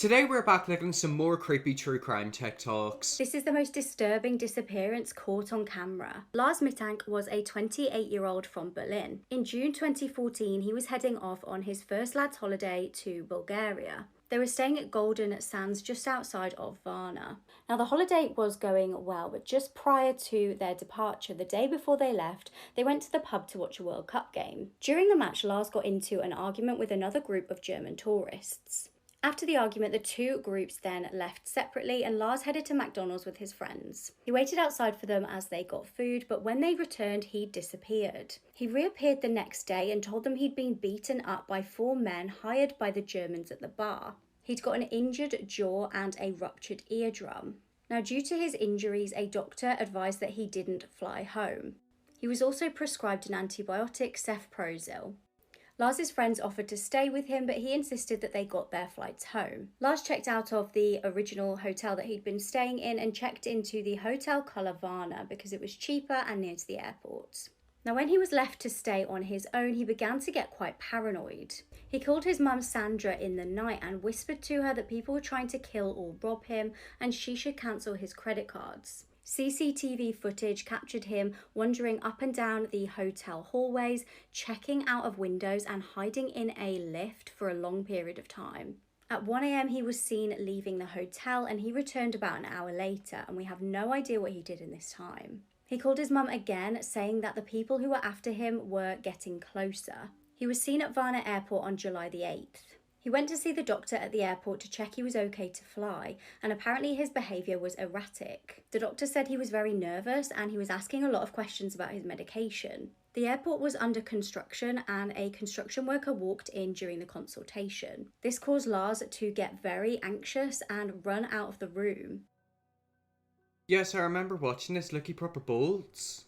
Today we're back looking at some more creepy true crime TikToks. This is the most disturbing disappearance caught on camera. Lars Mittank was a 28-year-old from Berlin. In June 2014, he was heading off on his first lad's holiday to Bulgaria. They were staying at Golden Sands just outside of Varna. Now the holiday was going well, but just prior to their departure, the day before they left, they went to the pub to watch a World Cup game. During the match, Lars got into an argument with another group of German tourists. After the argument, the two groups then left separately and Lars headed to McDonald's with his friends. He waited outside for them as they got food, but when they returned, he disappeared. He reappeared the next day and told them he'd been beaten up by 4 men hired by the Germans at the bar. He'd got an injured jaw and a ruptured eardrum. Now, due to his injuries, a doctor advised that he didn't fly home. He was also prescribed an antibiotic, cefprozil. Lars's friends offered to stay with him, but he insisted that they got their flights home. Lars checked out of the original hotel that he'd been staying in and checked into the Hotel Color Varna because it was cheaper and near to the airport. Now, when he was left to stay on his own, he began to get quite paranoid. He called his mum Sandra in the night and whispered to her that people were trying to kill or rob him and she should cancel his credit cards. CCTV footage captured him wandering up and down the hotel hallways, checking out of windows and hiding in a lift for a long period of time. At 1 a.m. he was seen leaving the hotel and he returned about an hour later, and we have no idea what he did in this time. He called his mum again, saying that the people who were after him were getting closer. He was seen at Varna Airport on July the 8th. He went to see the doctor at the airport to check he was okay to fly, and apparently his behaviour was erratic. The doctor said he was very nervous and he was asking a lot of questions about his medication. The airport was under construction and a construction worker walked in during the consultation. This caused Lars to get very anxious and run out of the room. Yes, I remember watching this. Look, he proper bolts.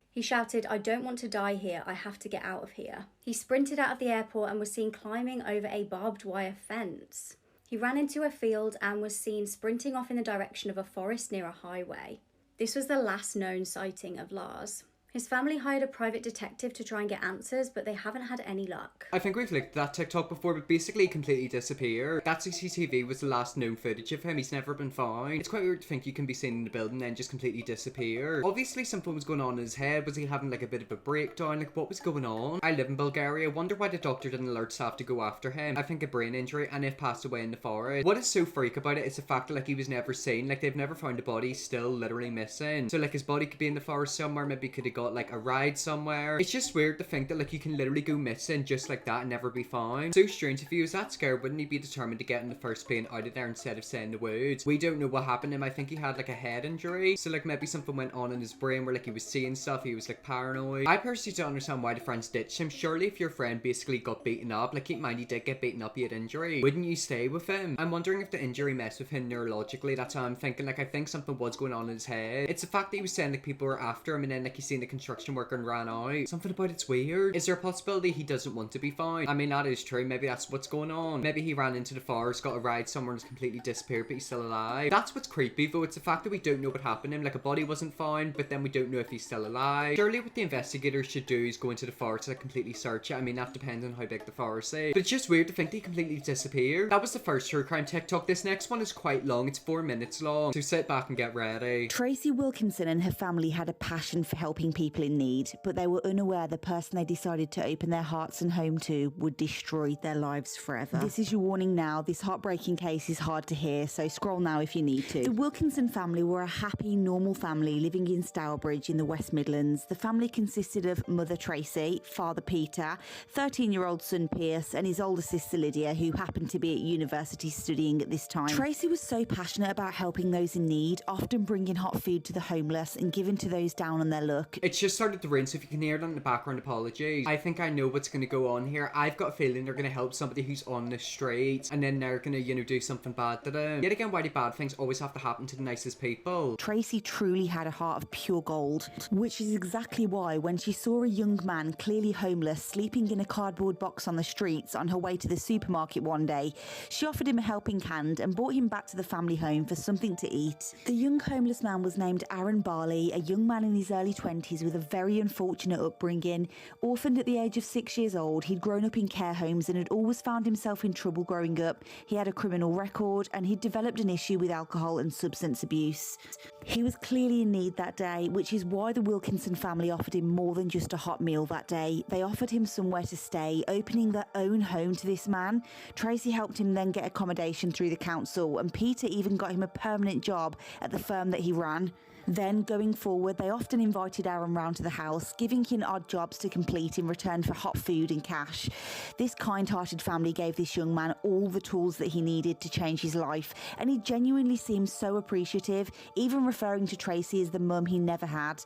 He shouted, "I don't want to die here, I have to get out of here." He sprinted out of the airport and was seen climbing over a barbed wire fence. He ran into a field and was seen sprinting off in the direction of a forest near a highway. This was the last known sighting of Lars. His family hired a private detective to try and get answers, but they haven't had any luck. I think we've looked at that TikTok before, but basically he completely disappeared. That CCTV was the last known footage of him. He's never been found. It's quite weird to think you can be seen in the building and then just completely disappear. Obviously something was going on in his head. Was he having like a bit of a breakdown? Like, what was going on? I live in Bulgaria. Wonder why the doctor didn't alert staff to go after him. I think a brain injury, and if passed away in the forest. What is so freak about it is the fact that like he was never seen. Like, they've never found a body. He's still literally missing. So like his body could be in the forest somewhere. Maybe could have got like a ride somewhere. It's just weird to think that like you can literally go missing just like that and never be found. So strange. If he was that scared, wouldn't he be determined to get in the first plane out of there instead of staying in the woods? We don't know what happened to him. I think he had like a head injury, so like maybe something went on in his brain where like he was seeing stuff. He was like paranoid. I personally don't understand why the friends ditched him. Surely if your friend basically got beaten up, like keep in mind he did get beaten up, he had injury, wouldn't you stay with him? I'm wondering if the injury messed with him neurologically. That's how I'm thinking. Like I think something was going on in his head. It's the fact that he was saying like people were after him and then like he seen the construction worker and ran out. Something about it's weird. Is there a possibility he doesn't want to be found? I mean, that is true. Maybe that's what's going on. Maybe he ran into the forest, got a ride somewhere and has completely disappeared, but he's still alive. That's what's creepy though. It's the fact that we don't know what happened to him. Like a body wasn't found, but then we don't know if he's still alive. Surely what the investigators should do is go into the forest to like, completely search it. I mean, that depends on how big the forest is. But it's just weird to think that he completely disappeared. That was the first true crime TikTok. This next one is quite long. It's 4 minutes long. So sit back and get ready. Tracy Wilkinson and her family had a passion for helping people in need, but they were unaware the person they decided to open their hearts and home to would destroy their lives forever. This is your warning now. This heartbreaking case is hard to hear, so scroll now if you need to. The Wilkinson family were a happy, normal family living in Stourbridge in the West Midlands. The family consisted of Mother Tracy, Father Peter, 13-year-old son Pierce, and his older sister Lydia, who happened to be at university studying at this time. Tracy was so passionate about helping those in need, often bringing hot food to the homeless and giving to those down on their luck. It's just started to rain, so if you can hear it on the background, apologies. I think I know what's going to go on here. I've got a feeling they're going to help somebody who's on the streets and then they're going to, you know, do something bad to them. Yet again, why do bad things always have to happen to the nicest people? Tracy truly had a heart of pure gold, which is exactly why when she saw a young man clearly homeless sleeping in a cardboard box on the streets on her way to the supermarket one day, she offered him a helping hand and brought him back to the family home for something to eat. The young homeless man was named Aaron Barley, a young man in his early 20s 1980s with a very unfortunate upbringing. Orphaned at the age of 6 years old, he'd grown up in care homes and had always found himself in trouble growing up. He had a criminal record and he'd developed an issue with alcohol and substance abuse. He was clearly in need that day, which is why the Wilkinson family offered him more than just a hot meal that day. They offered him somewhere to stay, opening their own home to this man. Tracy helped him then get accommodation through the council, and Peter even got him a permanent job at the firm that he ran. Then, going forward, they often invited Aaron round to the house, giving him odd jobs to complete in return for hot food and cash. This kind-hearted family gave this young man all the tools that he needed to change his life, and he genuinely seemed so appreciative, even referring to Tracy as the mum he never had.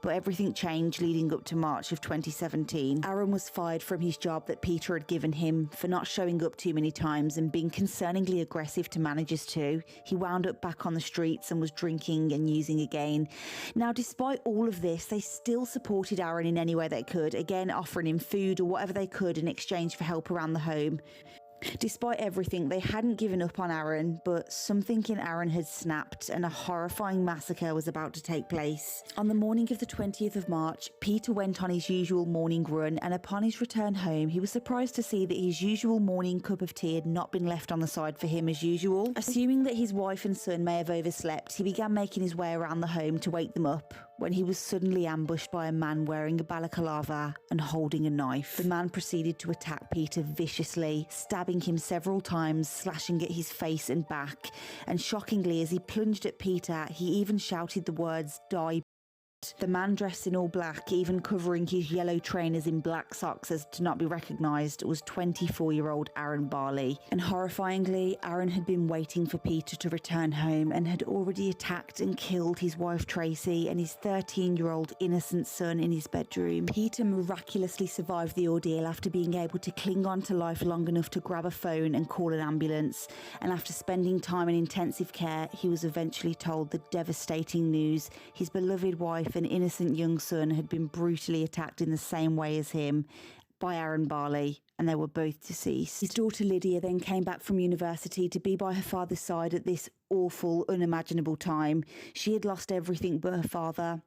But everything changed leading up to March of 2017. Aaron was fired from his job that Peter had given him for not showing up too many times and being concerningly aggressive to managers too. He wound up back on the streets and was drinking and using again. Now, despite all of this, they still supported Aaron in any way they could, again offering him food or whatever they could in exchange for help around the home. Despite everything, they hadn't given up on Aaron, but something in Aaron had snapped and a horrifying massacre was about to take place. On the morning of the 20th of March, Peter went on his usual morning run, and upon his return home, he was surprised to see that his usual morning cup of tea had not been left on the side for him as usual. Assuming that his wife and son may have overslept, he began making his way around the home to wake them up, when he was suddenly ambushed by a man wearing a balaclava and holding a knife. The man proceeded to attack Peter viciously, stabbing him several times, slashing at his face and back, and shockingly, as he plunged at Peter, he even shouted the words, "Die." The man, dressed in all black, even covering his yellow trainers in black socks as to not be recognised, was 24-year-old Aaron Barley. And horrifyingly, Aaron had been waiting for Peter to return home and had already attacked and killed his wife Tracy and his 13-year-old innocent son in his bedroom. Peter miraculously survived the ordeal after being able to cling on to life long enough to grab a phone and call an ambulance. And after spending time in intensive care, he was eventually told the devastating news: his beloved wife and innocent young son had been brutally attacked in the same way as him by Aaron Barley, and they were both deceased. His daughter Lydia then came back from university to be by her father's side at this awful, unimaginable time. She had lost everything but her father.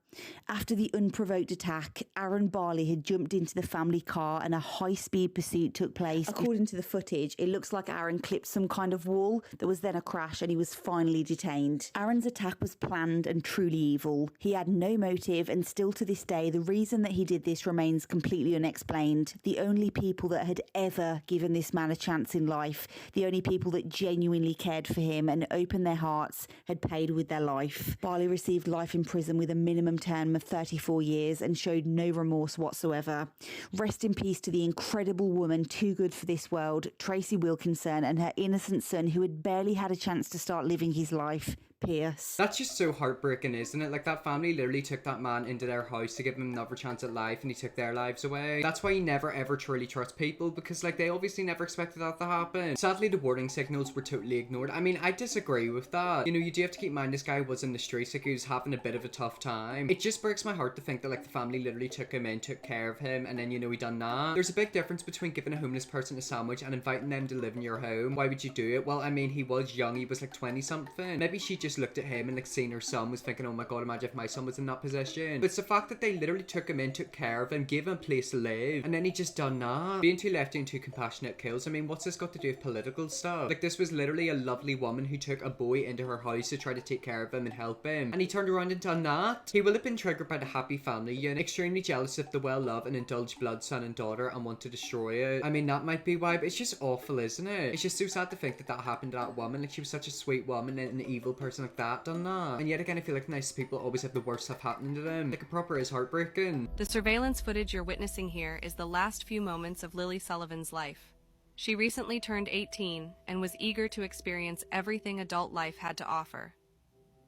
After the unprovoked attack, Aaron Barley had jumped into the family car and a high-speed pursuit took place. According to the footage, it looks like Aaron clipped some kind of wall. There was then a crash and he was finally detained. Aaron's attack was planned and truly evil. He had no motive, and still to this day, the reason that he did this remains completely unexplained. The only people that had ever given this man a chance in life, the only people that genuinely cared for him and opened their hearts, had paid with their life. Barley received life in prison with a minimum term of 34 years and showed no remorse whatsoever. Rest in peace to the incredible woman too good for this world, Tracy Wilkinson, and her innocent son who had barely had a chance to start living his life, Pierce. That's just so heartbreaking, isn't it? Like, that family literally took that man into their house to give him another chance at life, and he took their lives away. That's why you never ever truly trust people, because like they obviously never expected that to happen. Sadly, the warning signals were totally ignored. I mean, I disagree with that. You know, you do have to keep in mind this guy was in the streets, like he was having a bit of a tough time. It just breaks my heart to think that like the family literally took him in, took care of him, and then, you know, he done that. There's a big difference between giving a homeless person a sandwich and inviting them to live in your home. Why would you do it? Well, I mean, he was young, he was like 20 something. Maybe she just looked at him and like seen her son, was thinking, oh my god, imagine if my son was in that position. But it's the fact that they literally took him in, took care of him, gave him a place to live, and then he just done that. Being too lefty and too compassionate kills. I mean, what's this got to do with political stuff? Like, this was literally a lovely woman who took a boy into her house to try to take care of him and help him, and he turned around and done that. He will have been triggered by the happy family unit, extremely jealous of the well-loved and indulged blood son and daughter, and want to destroy it. I mean, that might be why, but it's just awful, isn't it? It's just so sad to think that that happened to that woman. Like, she was such a sweet woman, and an evil person like that done that. And yet again, I feel like nice people always have the worst stuff happening to them. Like, it proper is heartbreaking. The surveillance footage you're witnessing here is the last few moments of Lily Sullivan's life. She recently turned 18 and was eager to experience everything adult life had to offer.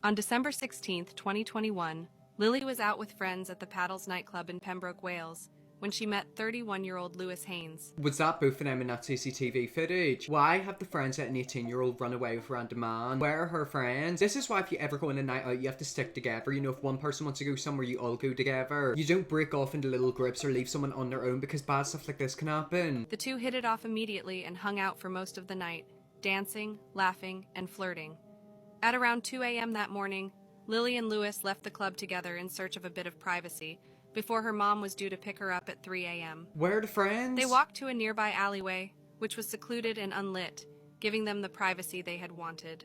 On December 16th, 2021, Lily was out with friends at the Paddles nightclub in Pembroke, Wales, when she met 31-year-old Lewis Haynes. Was that both of them in that CCTV footage? Why have the friends let an 18-year-old run away with a random man? Where are her friends? This is why if you ever go on a night out, you have to stick together. You know, if one person wants to go somewhere, you all go together. You don't break off into little groups or leave someone on their own, because bad stuff like this can happen. The two hit it off immediately and hung out for most of the night, dancing, laughing, and flirting. At around 2 a.m. that morning, Lily and Lewis left the club together in search of a bit of privacy, before her mom was due to pick her up at 3 a.m. Where are the friends? They walked to a nearby alleyway, which was secluded and unlit, giving them the privacy they had wanted.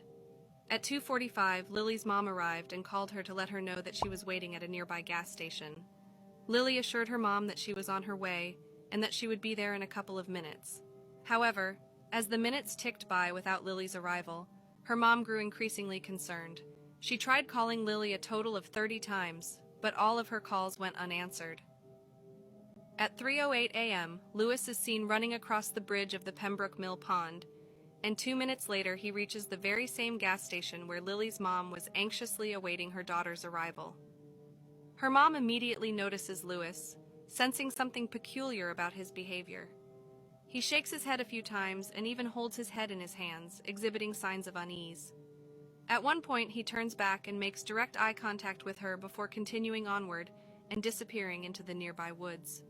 At 2:45, Lily's mom arrived and called her to let her know that she was waiting at a nearby gas station. Lily assured her mom that she was on her way and that she would be there in a couple of minutes. However, as the minutes ticked by without Lily's arrival, her mom grew increasingly concerned. She tried calling Lily a total of 30 times, but all of her calls went unanswered. At 3:08 a.m., Lewis is seen running across the bridge of the Pembroke Mill Pond, and 2 minutes later he reaches the very same gas station where Lily's mom was anxiously awaiting her daughter's arrival. Her mom immediately notices Lewis, sensing something peculiar about his behavior. He shakes his head a few times and even holds his head in his hands, exhibiting signs of unease. At one point, he turns back and makes direct eye contact with her before continuing onward and disappearing into the nearby woods.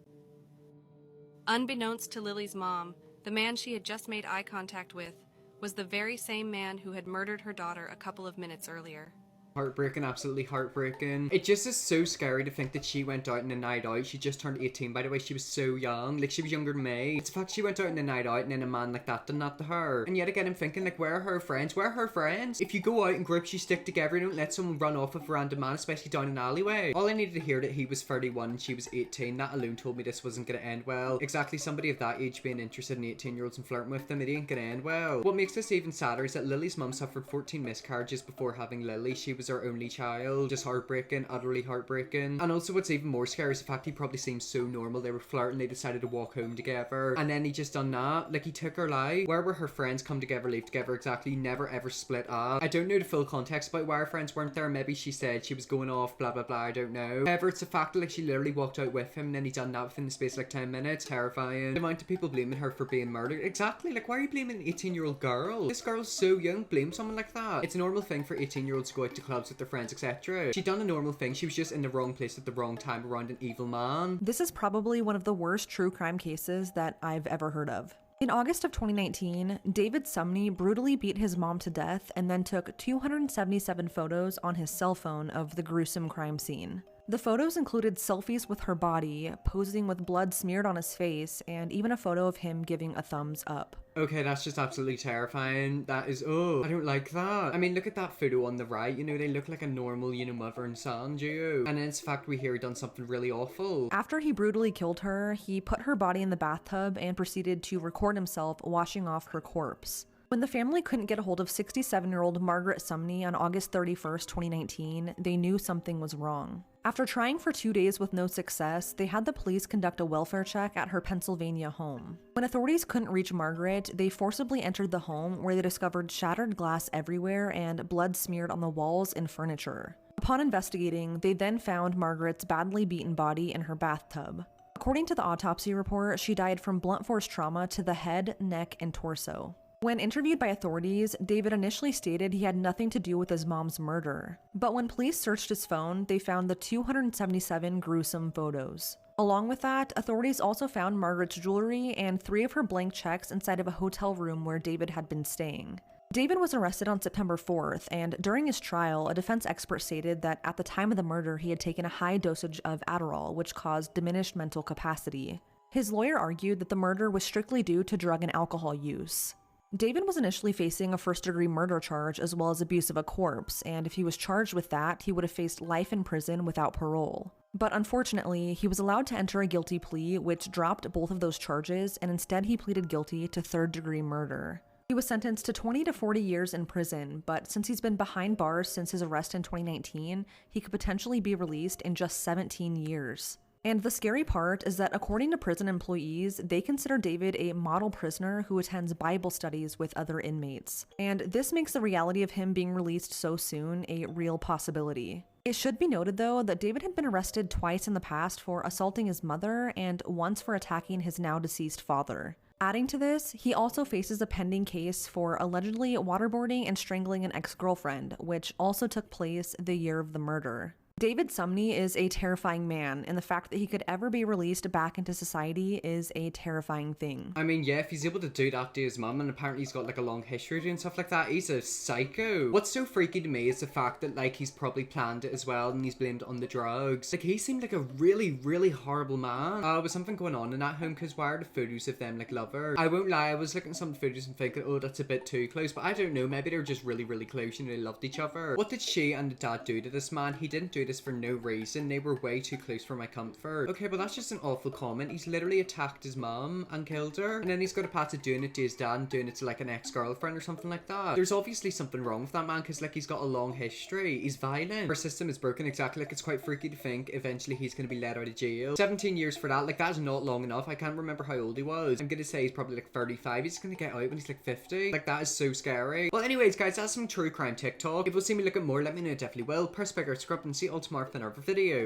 Unbeknownst to Lily's mom, the man she had just made eye contact with was the very same man who had murdered her daughter a couple of minutes earlier. Heartbreaking, absolutely heartbreaking. It just is so scary to think that she went out on a night out. She just turned 18, by the way. She was so young. Like, she was younger than me. It's the fact she went out on a night out and then a man like that done that to her. And yet again, I'm thinking, like, where are her friends? Where are her friends? If you go out in groups, you stick together. Don't let someone run off with a random man, especially down an alleyway. All I needed to hear that he was 31 and she was 18. That alone told me this wasn't going to end well. Exactly, somebody of that age being interested in 18-year-olds and flirting with them, it ain't going to end well. What makes this even sadder is that Lily's mum suffered 14 miscarriages before having Lily. She was her only child. Just heartbreaking, utterly heartbreaking. And also what's even more scary is the fact he probably seemed so normal. They were flirting, they decided to walk home together, and then he just done that. Like, he took her life. Where were her friends? Come together, leave together, exactly. Never ever split up. I don't know the full context about why her friends weren't there. Maybe she said she was going off, blah blah blah, I don't know. However, it's a fact that, like, she literally walked out with him and then he done that within the space of like 10 minutes. Terrifying. The amount of people blaming her for being murdered. Exactly, like, why are you blaming an 18-year-old girl? This girl's so young, blame someone like that. It's a normal thing for 18-year-olds to go out to clubs with their friends, etc. She done a normal thing. She was just in the wrong place at the wrong time around an evil man. This is probably one of the worst true crime cases that I've ever heard of. In August of 2019, David Sumney brutally beat his mom to death and then took 277 photos on his cell phone of the gruesome crime scene. The photos included selfies with her body, posing with blood smeared on his face, and even a photo of him giving a thumbs up. Okay, that's just absolutely terrifying. That is, oh, I don't like that. I mean, look at that photo on the right. You know, they look like a normal, you know, mother and son duo. And then it's the fact we hear he done something really awful. After he brutally killed her, he put her body in the bathtub and proceeded to record himself washing off her corpse. When the family couldn't get a hold of 67-year-old Margaret Sumney on August 31st, 2019, they knew something was wrong. After trying for 2 days with no success, they had the police conduct a welfare check at her Pennsylvania home. When authorities couldn't reach Margaret, they forcibly entered the home where they discovered shattered glass everywhere and blood smeared on the walls and furniture. Upon investigating, they then found Margaret's badly beaten body in her bathtub. According to the autopsy report, she died from blunt force trauma to the head, neck, and torso. When interviewed by authorities, David initially stated he had nothing to do with his mom's murder. But when police searched his phone, they found the 277 gruesome photos. Along with that, authorities also found Margaret's jewelry and 3 of her blank checks inside of a hotel room where David had been staying. David was arrested on September 4th, and during his trial, a defense expert stated that at the time of the murder, he had taken a high dosage of Adderall, which caused diminished mental capacity. His lawyer argued that the murder was strictly due to drug and alcohol use. David was initially facing a first-degree murder charge as well as abuse of a corpse, and if he was charged with that, he would have faced life in prison without parole. But unfortunately, he was allowed to enter a guilty plea, which dropped both of those charges, and instead he pleaded guilty to third-degree murder. He was sentenced to 20 to 40 years in prison, but since he's been behind bars since his arrest in 2019, he could potentially be released in just 17 years. And the scary part is that according to prison employees, they consider David a model prisoner who attends Bible studies with other inmates. And this makes the reality of him being released so soon a real possibility. It should be noted though that David had been arrested twice in the past for assaulting his mother and once for attacking his now deceased father. Adding to this, he also faces a pending case for allegedly waterboarding and strangling an ex-girlfriend, which also took place the year of the murder. David Sumney is a terrifying man, and the fact that he could ever be released back into society is a terrifying thing. I mean, yeah, if he's able to do that to his mum, and apparently he's got like a long history doing stuff like that, he's a psycho. What's so freaky to me is the fact that like he's probably planned it as well, and he's blamed it on the drugs. Like, he seemed like a really horrible man. Was something going on in that home? Because why are the photos of them like lovers? I won't lie, I was looking at some photos and thinking, oh, that's a bit too close, but I don't know, maybe they were just really close and they loved each other. What did she and the dad do to this man? He didn't do this for no reason. They were way too close for my comfort. Okay, well, that's just an awful comment. He's literally attacked his mom and killed her, and then he's got a pat to doing it to his dad and doing it to like an ex-girlfriend or something like that. There's obviously something wrong with that man, because like he's got a long history. He's violent. Our system is broken. Exactly. Like, it's quite freaky to think eventually he's going to be let out of jail. 17 years for that. Like, that is not long enough. I can't remember how old he was. I'm going to say he's probably like 35. He's going to get out when he's like 50. Like, that is so scary. Well, anyways, guys, that's some true crime TikTok. If you'll see me look at more, let me know. Definitely will. Press bigger, subscribe, and see you all tomorrow for another video.